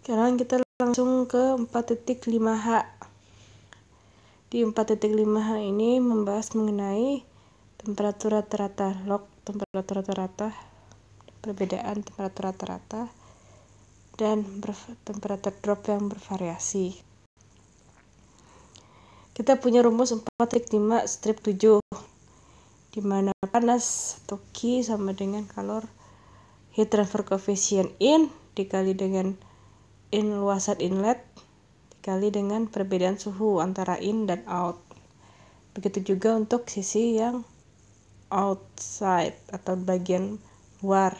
Sekarang kita langsung ke 4.5H. Di 4.5H ini membahas mengenai temperatur rata-rata, log temperatur rata-rata, perbedaan temperatur rata-rata, dan temperatur drop yang bervariasi. Kita punya rumus 4.5 strip 7, di mana panas atau Q sama dengan kalor heat transfer coefficient in dikali dengan luasan inlet dikali dengan perbedaan suhu antara in dan out. Begitu juga untuk sisi yang outside atau bagian luar.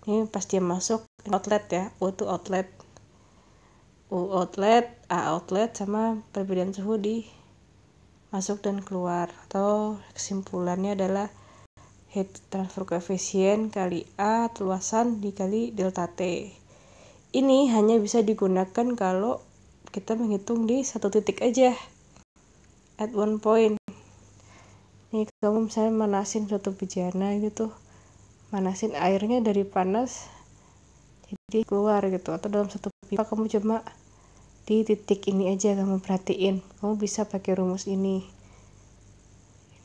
Ini pasti masuk outlet ya, U itu outlet, U outlet, A outlet, sama perbedaan suhu di masuk dan keluar. Atau kesimpulannya adalah heat transfer coefficient kali A luasan dikali delta T. Ini hanya bisa digunakan kalau kita menghitung di satu titik aja, at one point. Nih kamu misalnya manasin suatu bejana gitu, manasin airnya dari panas jadi keluar gitu, atau dalam satu pipa kamu cuma di titik ini aja kamu perhatiin, kamu bisa pakai rumus ini.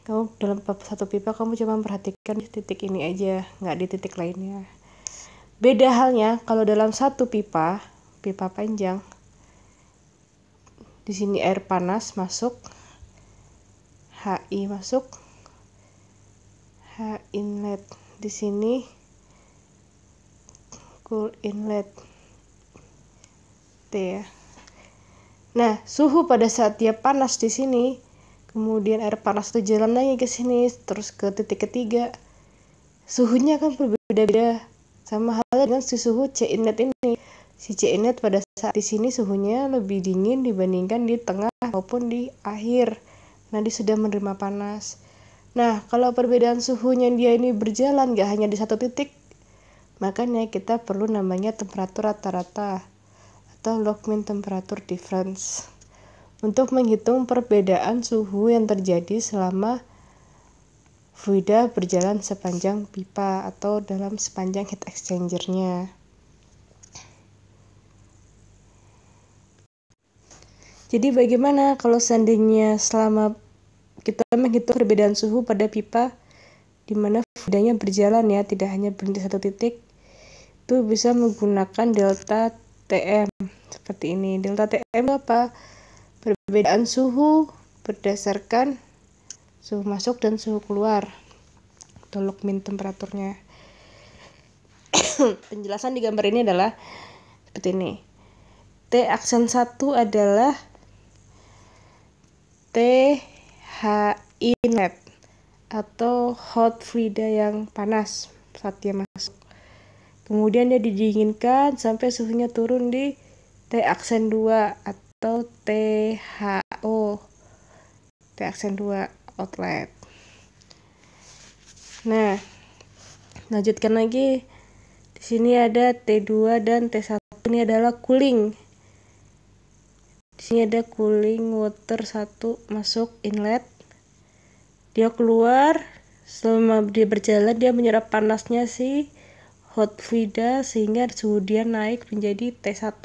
Kamu dalam satu pipa kamu cuma perhatikan di titik ini aja, nggak di titik lainnya. Beda halnya kalau dalam satu pipa panjang, di sini air panas masuk, HI masuk, H inlet, di sini cool inlet, T ya. Nah, suhu pada saat dia panas di sini, kemudian air panas itu jalan lagi ke sini, terus ke titik ketiga, suhunya kan berbeda-beda. Sama halnya dengan si suhu C inlet ini. Si C inlet pada saat di sini suhunya lebih dingin dibandingkan di tengah maupun di akhir. Nah, dia sudah menerima panas. Nah, kalau perbedaan suhunya dia ini berjalan gak hanya di satu titik, makanya kita perlu namanya temperatur rata-rata atau log mean temperature difference untuk menghitung perbedaan suhu yang terjadi selama fluida berjalan sepanjang pipa atau dalam sepanjang heat exchanger-nya. Jadi bagaimana kalau seandainya selama kita menghitung perbedaan suhu pada pipa di mana fluidanya berjalan ya, tidak hanya berhenti satu titik, itu bisa menggunakan delta TM seperti ini. Delta TM apa? Perbedaan suhu berdasarkan suhu masuk dan suhu keluar atau log mean temperaturnya. Penjelasan di gambar ini adalah seperti ini. T aksen 1 adalah TH inlet atau hot fluida yang panas saat dia masuk. Kemudian dia didinginkan sampai suhunya turun di T aksen 2 atau THO, T aksen 2 outlet. Nah, lanjutkan lagi. Di sini ada T2 dan T1, ini adalah cooling. Di sini ada cooling water 1 masuk inlet. Dia keluar, selama dia berjalan dia menyerap panasnya si hot fluida sehingga suhu dia naik menjadi T1.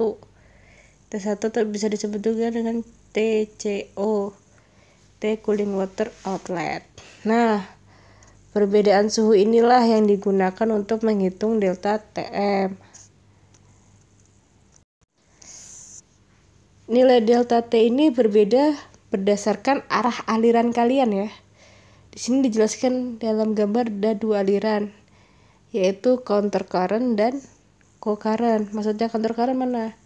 T1 bisa disebut juga dengan TCO, T cooling water outlet. Nah, perbedaan suhu inilah yang digunakan untuk menghitung delta TM. Nilai delta T ini berbeda berdasarkan arah aliran kalian ya. Di sini dijelaskan dalam gambar ada dua aliran, yaitu counter current dan co-current. Maksudnya counter current mana?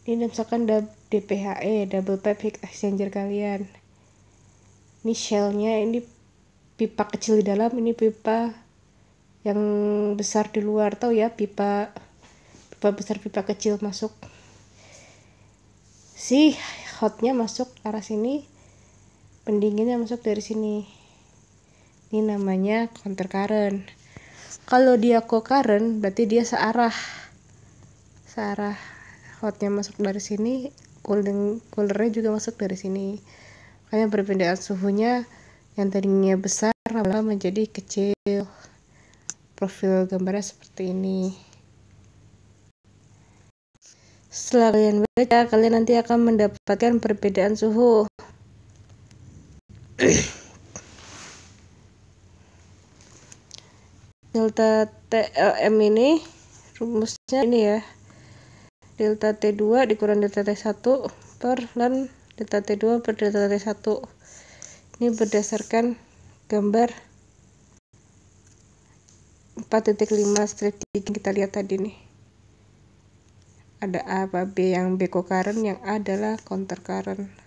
Ini misalkan DPHE, double pipe heat exchanger kalian. Ini shellnya, ini pipa kecil di dalam, ini pipa yang besar di luar. Tahu ya, pipa besar, pipa kecil masuk. Si hotnya masuk arah sini, pendinginnya masuk dari sini. Ini namanya counter current. Kalau dia co-current berarti dia searah. Hotnya masuk dari sini, coolernya juga masuk dari sini. Makanya perbedaan suhunya yang tadinya besar lama-lama menjadi kecil. Profil gambarnya seperti ini. Setelah kalian baca, kalian nanti akan mendapatkan perbedaan suhu. Delta TLM ini rumusnya ini ya. Delta T2 dikurang delta T1 per ln delta T2 per delta T1. Ini berdasarkan gambar 4.5 strip 3 yang kita lihat tadi nih. Ada A, B yang B current, yang A adalah counter current.